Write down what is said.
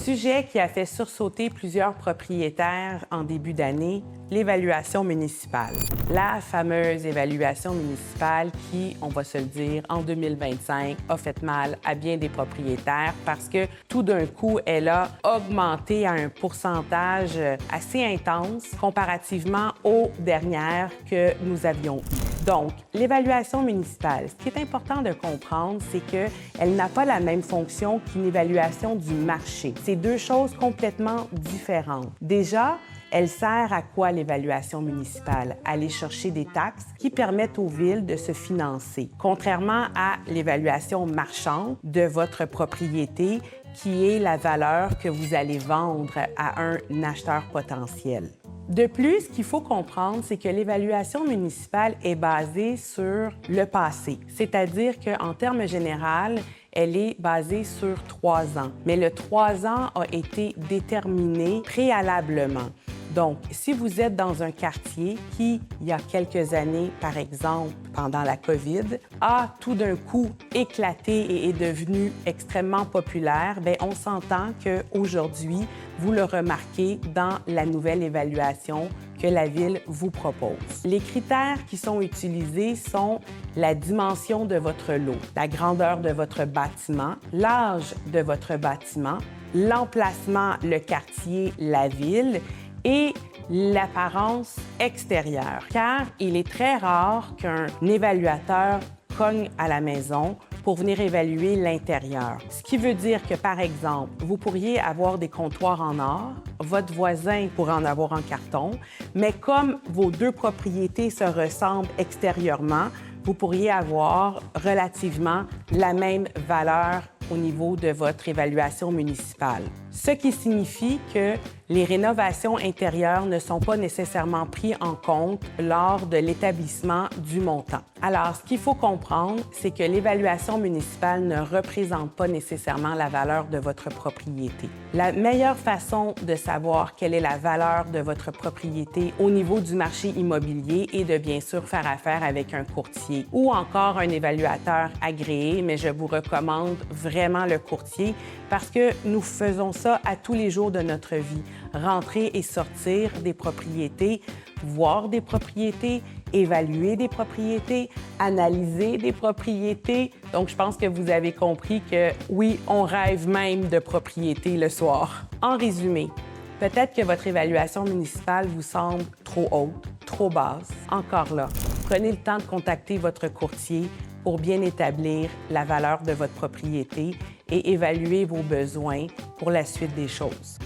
Sujet qui a fait sursauter plusieurs propriétaires en début d'année, l'évaluation municipale. La fameuse évaluation municipale qui, on va se le dire, en 2025 a fait mal à bien des propriétaires parce que tout d'un coup, elle a augmenté à un pourcentage assez intense comparativement aux dernières que nous avions eues. Donc, l'évaluation municipale, ce qui est important de comprendre, c'est qu'elle n'a pas la même fonction qu'une évaluation du marché. C'est deux choses complètement différentes. Déjà, elle sert à quoi l'évaluation municipale? Aller chercher des taxes qui permettent aux villes de se financer, contrairement à l'évaluation marchande de votre propriété qui est la valeur que vous allez vendre à un acheteur potentiel. De plus, ce qu'il faut comprendre, c'est que l'évaluation municipale est basée sur le passé, c'est-à-dire qu'en termes généraux, elle est basée sur 3 ans. Mais le 3 ans a été déterminé préalablement. Donc, si vous êtes dans un quartier qui, il y a quelques années, par exemple, pendant la COVID, a tout d'un coup éclaté et est devenu extrêmement populaire, bien, on s'entend qu'aujourd'hui, vous le remarquez dans la nouvelle évaluation que la Ville vous propose. Les critères qui sont utilisés sont la dimension de votre lot, la grandeur de votre bâtiment, l'âge de votre bâtiment, l'emplacement, le quartier, la ville, et l'apparence extérieure, car il est très rare qu'un évaluateur cogne à la maison pour venir évaluer l'intérieur. Ce qui veut dire que, par exemple, vous pourriez avoir des comptoirs en or, votre voisin pourrait en avoir en carton, mais comme vos deux propriétés se ressemblent extérieurement, vous pourriez avoir relativement la même valeur au niveau de votre évaluation municipale. Ce qui signifie que les rénovations intérieures ne sont pas nécessairement prises en compte lors de l'établissement du montant. Alors, ce qu'il faut comprendre, c'est que l'évaluation municipale ne représente pas nécessairement la valeur de votre propriété. La meilleure façon de savoir quelle est la valeur de votre propriété au niveau du marché immobilier est de bien sûr faire affaire avec un courtier ou encore un évaluateur agréé, mais je vous recommande vraiment le courtier parce que nous faisons ça à tous les jours de notre vie. Rentrer et sortir des propriétés, voir des propriétés, évaluer des propriétés, analyser des propriétés. Donc, je pense que vous avez compris que oui, on rêve même de propriété le soir. En résumé, peut-être que votre évaluation municipale vous semble trop haute, trop basse. Encore là, prenez le temps de contacter votre courtier pour bien établir la valeur de votre propriété et évaluer vos besoins pour la suite des choses.